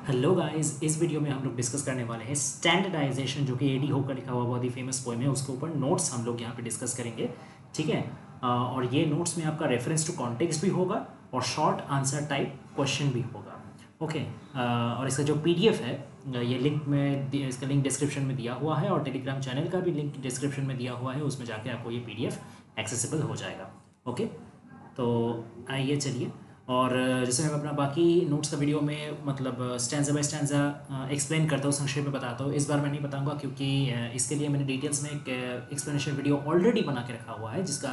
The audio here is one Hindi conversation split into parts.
हेलो गाइस, इस वीडियो में हम लोग डिस्कस करने वाले हैं स्टैंडर्डाइजेशन, जो कि एडी हो का लिखा हुआ बहुत ही फेमस पोएम है। उसके ऊपर नोट्स हम लोग यहाँ पे डिस्कस करेंगे। ठीक है। और ये नोट्स में आपका रेफरेंस टू कॉन्टेक्स्ट भी होगा और शॉर्ट आंसर टाइप क्वेश्चन भी होगा। ओके। और इसका जो पीडीएफ है, ये लिंक में इसका लिंक डिस्क्रिप्शन में दिया हुआ है और टेलीग्राम चैनल का भी लिंक डिस्क्रिप्शन में दिया हुआ है। उसमें जाके आपको ये पीडीएफ एक्सेसिबल हो जाएगा। ओके। तो आइए चलिए। और जैसे मैं अपना बाकी नोट्स का वीडियो में मतलब स्टैंजा बाय स्टैंजा एक्सप्लेन करता हूँ, संक्षेप में बताता हूँ। इस बार मैं नहीं बताऊँगा क्योंकि इसके लिए मैंने डिटेल्स में एक एक्सप्लेनेशन वीडियो ऑलरेडी बना के रखा हुआ है, जिसका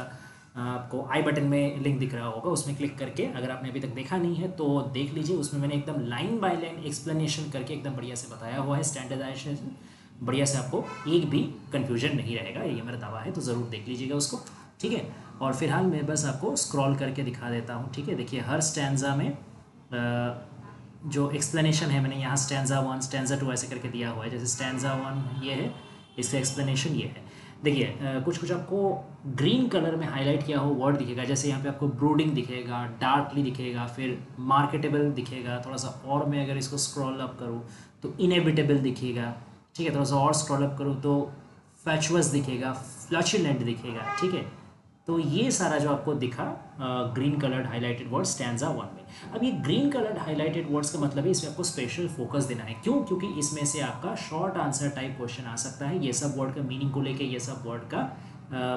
आपको आई बटन में लिंक दिख रहा होगा। उसमें क्लिक करके अगर आपने अभी तक देखा नहीं है तो देख लीजिए। उसमें मैंने एकदम लाइन बाय लाइन एक्सप्लेनेशन करके एकदम बढ़िया से बताया हुआ है स्टैंडर्डाइजेशन। बढ़िया से आपको एक भी कन्फ्यूजन नहीं रहेगा, ये मेरा दावा है। तो ज़रूर देख लीजिएगा उसको। ठीक है। और फिलहाल मैं बस आपको स्क्रॉल करके दिखा देता हूँ। ठीक है। देखिए, हर स्टैंजा में जो एक्सप्लेनेशन है, मैंने यहाँ स्टैंजा 1 स्टैंजा 2 ऐसे करके दिया हुआ है। जैसे स्टैंजा 1 ये है, इसका एक्सप्लेनेशन ये है। देखिए, कुछ कुछ आपको ग्रीन कलर में हाईलाइट किया हो वर्ड दिखेगा। जैसे यहाँ पे आपको ब्रूडिंग दिखेगा, डार्कली दिखेगा, फिर मार्केटेबल दिखेगा। थोड़ा सा और मैं अगर इसको स्क्रॉल अप करूँ तो इनएविटेबल दिखेगा। ठीक है। थोड़ा सा और स्क्रॉल अप करूँ तो फैचुअस दिखेगा, फ्लचुलेंट दिखेगा। ठीक है। तो ये सारा जो आपको दिखा green coloured highlighted word stanza 1 में। अब ये ग्रीन कलर्ड हाईलाइटेड वर्ड्स का मतलब है इसमें आपको स्पेशल फोकस देना है। क्यों? क्योंकि इसमें से आपका शॉर्ट आंसर टाइप क्वेश्चन आ सकता है। ये सब वर्ड का मीनिंग को लेके, ये सब वर्ड का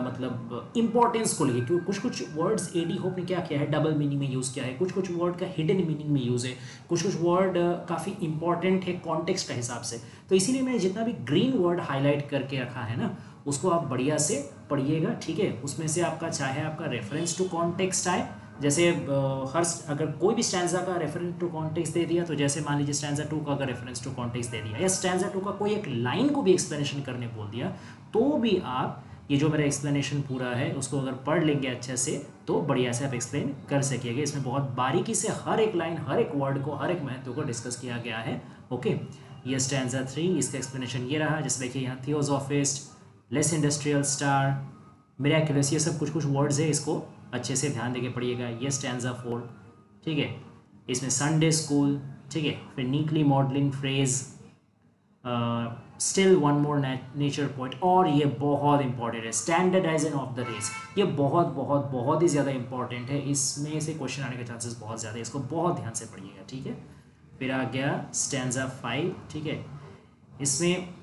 मतलब इंपॉर्टेंस को लेके। क्योंकि कुछ कुछ वर्ड्स एडी होप ने क्या किया है, डबल मीनिंग में यूज़ किया है। कुछ कुछ वर्ड का हिडन मीनिंग में यूज़ है। कुछ कुछ वर्ड काफ़ी इंपॉर्टेंट है कॉन्टेक्स्ट का हिसाब से। तो इसीलिए मैंने जितना भी ग्रीन वर्ड हाईलाइट करके रखा है ना, उसको आप बढ़िया से पढ़िएगा। ठीक है। उसमें से आपका चाहे आपका रेफरेंस टू कॉन्टेक्स्ट आए, जैसे हर अगर कोई भी स्टैंजा का रेफरेंस टू कॉन्टेक्स्ट दे दिया, तो जैसे मान लीजिए स्टैंजा 2 का अगर रेफरेंस टू कॉन्टेक्स्ट दे दिया, या स्टैंजा 2 का कोई एक लाइन को भी एक्सप्लेनेशन करने बोल दिया, तो भी आप ये जो मेरा एक्सप्लेनेशन पूरा है उसको अगर पढ़ लेंगे अच्छे से, तो बढ़िया से आप एक्सप्लेन कर सकिएगा। इसमें बहुत बारीकी से हर एक लाइन, हर एक वर्ड को, हर एक महत्व को डिस्कस किया गया है। ओके। ये स्टैंजा 3, इसका एक्सप्लेनेशन ये रहा। जैसे देखिए यहाँ theosophist, less industrial star, miraculous, ये सब कुछ कुछ वर्ड्स है। इसको अच्छे से ध्यान देके पढ़िएगा। ये स्टैंजा 4। ठीक है। इसमें संडे स्कूल। ठीक है। फिर neatly modelling phrase, still one more nature point. और ये बहुत इंपॉर्टेंट है, स्टैंडर्डाइजेशन ऑफ द रेस। ये बहुत बहुत बहुत ही ज़्यादा इंपॉर्टेंट है। इसमें से क्वेश्चन आने के चांसेस बहुत ज़्यादा है। इसको बहुत ध्यान से पढ़िएगा। ठीक है। फिर आ गया स्टैंजा 5। ठीक है। इसमें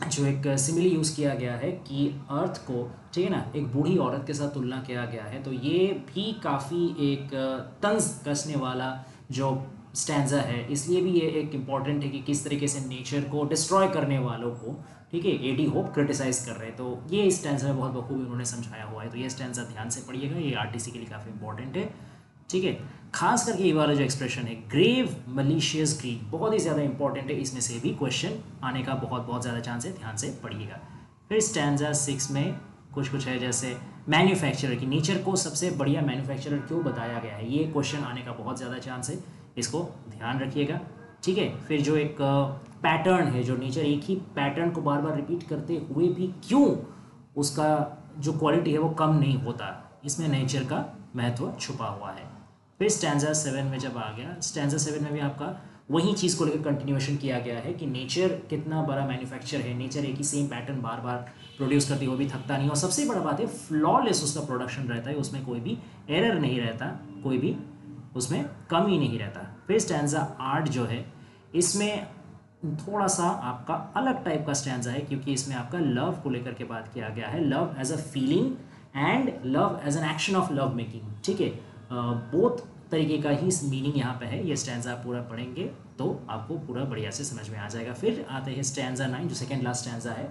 जो एक सिमिली यूज़ किया गया है कि अर्थ को, ठीक है ना, एक बूढ़ी औरत के साथ तुलना किया गया है। तो ये भी काफ़ी एक तंज कसने वाला जो स्टैंजा है, इसलिए भी ये एक इम्पॉर्टेंट है कि किस तरीके से नेचर को डिस्ट्रॉय करने वालों को, ठीक है, एडी होप क्रिटिसाइज कर रहे हैं। तो ये इस स्टैंजा में बहुत बखूबी उन्होंने समझाया हुआ है। तो ये स्टैंजा ध्यान से पढ़िएगा, ये आरटीसी के लिए काफ़ी इंपॉर्टेंट है। ठीक है। खास करके ये वाला जो एक्सप्रेशन है, ग्रेव मलिशियस ग्रीड, बहुत ही ज़्यादा इंपॉर्टेंट है। इसमें से भी क्वेश्चन आने का बहुत बहुत ज़्यादा चांस है, ध्यान से पढ़िएगा। फिर स्टैंजा 6 में कुछ कुछ है, जैसे मैन्युफैक्चरर की, नेचर को सबसे बढ़िया मैन्युफैक्चरर क्यों बताया गया है, ये क्वेश्चन आने का बहुत ज़्यादा चांस है। इसको ध्यान रखिएगा। ठीक है। फिर जो एक पैटर्न है, जो नेचर एक ही पैटर्न को बार बार रिपीट करते हुए भी क्यों उसका जो क्वालिटी है वो कम नहीं होता, इसमें नेचर का महत्व छुपा हुआ है। फिर स्टैंजा 7 में जब आ गया, स्टैंजा 7 में भी आपका वही चीज़ को लेकर कंटिन्यूएशन किया गया है कि नेचर कितना बड़ा मैन्युफैक्चर है। नेचर एक ही सेम पैटर्न बार बार प्रोड्यूस करती हो भी थकता नहीं। और सबसे बड़ा बात है, फ्लॉलेस उसका प्रोडक्शन रहता है, उसमें कोई भी एरर नहीं रहता, कोई भी उसमें कमी नहीं रहता। फिर स्टैंजा 8 जो है, इसमें थोड़ा सा आपका अलग टाइप का स्टैंजा है, क्योंकि इसमें आपका लव को लेकर के बात किया गया है। Love as a feeling and love as an action of love making. ठीक है। बोथ तरीके का ही मीनिंग यहाँ पे है। ये स्टैंजा पूरा पढ़ेंगे तो आपको पूरा बढ़िया से समझ में आ जाएगा। फिर आते हैं स्टैंजा 9, जो सेकेंड लास्ट स्टैंजा है।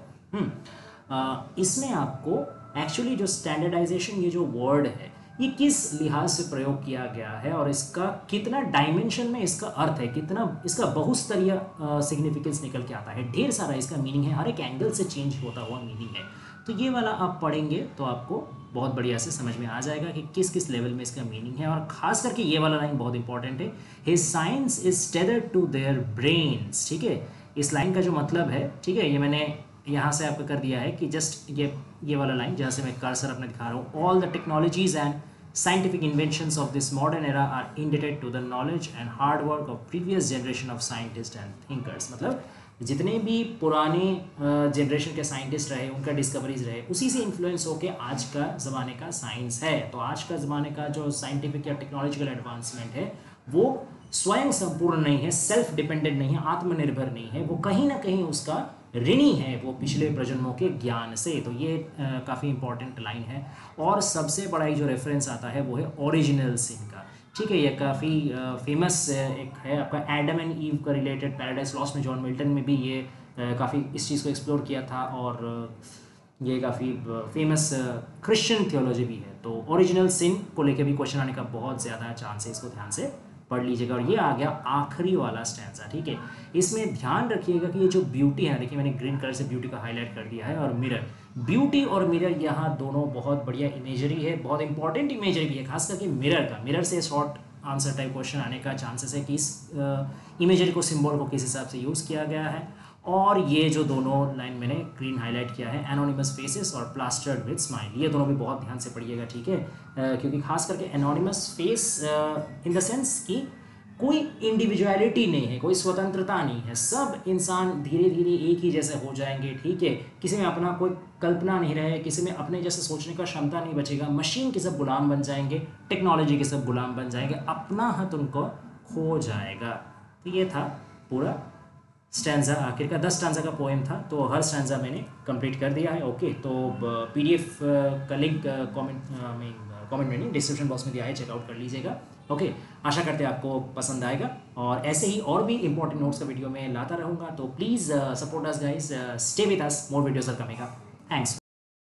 इसमें आपको एक्चुअली जो स्टैंडर्डाइजेशन, ये जो वर्ड है, ये किस लिहाज से प्रयोग किया गया है और इसका कितना डायमेंशन में इसका अर्थ है, कितना इसका बहुस्तरीय सिग्निफिकेंस निकल के आता है। ढेर सारा इसका मीनिंग है, हर एक एंगल से चेंज होता हुआ मीनिंग है। तो ये वाला आप पढ़ेंगे तो आपको बहुत बढ़िया से समझ में आ जाएगा कि किस किस लेवल में इसका मीनिंग है। और खास करके ये वाला लाइन बहुत इंपॉर्टेंट है, his science is tethered to their brains. ठीक है। इस लाइन का जो मतलब है, ठीक है, ये मैंने यहाँ से आपको कर दिया है कि जस्ट ये वाला लाइन जहाँ से मैं कर्सर अपने दिखा रहा हूँ, all the technologies and Scientific inventions of this modern era are indebted to the knowledge and hard work of previous generation of scientists and thinkers. मतलब जितने भी पुराने जनरेशन के साइंटिस्ट रहे, उनका डिस्कवरीज रहे, उसी से इन्फ्लुएंस होके आज का ज़माने का साइंस है। तो आज का ज़माने का जो साइंटिफिक या टेक्नोलॉजिकल एडवांसमेंट है वो स्वयं संपूर्ण नहीं है, सेल्फ डिपेंडेंट नहीं है, आत्मनिर्भर नहीं है, वो कहीं ना कहीं उसका ऋणी है वो पिछले प्रजन्मों के ज्ञान से। तो ये काफ़ी इंपॉर्टेंट लाइन है। और सबसे बड़ा जो रेफरेंस आता है वो है ओरिजिनल सिन का। ठीक है, ये काफ़ी फेमस एक है आपका एडम एंड ईव का रिलेटेड, पैराडाइज लॉस्ट में जॉन मिल्टन में भी ये काफ़ी इस चीज़ को एक्सप्लोर किया था, और ये काफ़ी फेमस क्रिश्चियन थियोलॉजी भी है। तो ओरिजिनल सिन को लेकर भी क्वेश्चन आने का बहुत ज़्यादा चांस है, इसको ध्यान से पढ़ लीजिएगा। और ये आ गया आखिरी वाला स्टैंजा। ठीक है, इसमें ध्यान रखिएगा कि ये जो ब्यूटी है, देखिए मैंने ग्रीन कलर से ब्यूटी को हाईलाइट कर दिया है, और मिरर, ब्यूटी और मिरर यहाँ दोनों बहुत बढ़िया इमेजरी है, बहुत इंपॉर्टेंट इमेजरी भी है, खास करके मिरर का। मिरर से शॉर्ट आंसर टाइप क्वेश्चन आने का चांसेस है कि इस इमेजरी को, सिंबल को किस हिसाब से यूज़ किया गया है। और ये जो दोनों लाइन मैंने ग्रीन हाईलाइट किया है, एनोनिमस फेसेस और प्लास्टर्ड विद स्माइल, ये दोनों भी बहुत ध्यान से पढ़िएगा। ठीक है, क्योंकि खास करके anonymous face in the sense कि कोई इंडिविजुअलिटी नहीं है, कोई स्वतंत्रता नहीं है, सब इंसान धीरे धीरे एक ही जैसे हो जाएंगे। ठीक है, किसी में अपना कोई कल्पना नहीं रहे, किसी में अपने जैसे सोचने का क्षमता नहीं बचेगा, मशीन के सब गुलाम बन जाएंगे, टेक्नोलॉजी के सब गुलाम बन जाएंगे, अपना हक उनको खो जाएगा। तो ये था पूरा स्टैंजा, आखिर का 10 स्टैंजा का पोएम था। तो हर स्टैंजा मैंने कंप्लीट कर दिया है। ओके, तो PDF का लिंक कमेंट में नहीं, डिस्क्रिप्शन बॉक्स में दिया है, चेकआउट कर लीजिएगा। ओके, आशा करते हैं आपको पसंद आएगा, और ऐसे ही और भी इंपॉर्टेंट नोट्स का वीडियो में लाता रहूँगा। तो please support us guys, stay with us, more videos are coming up. Thanks.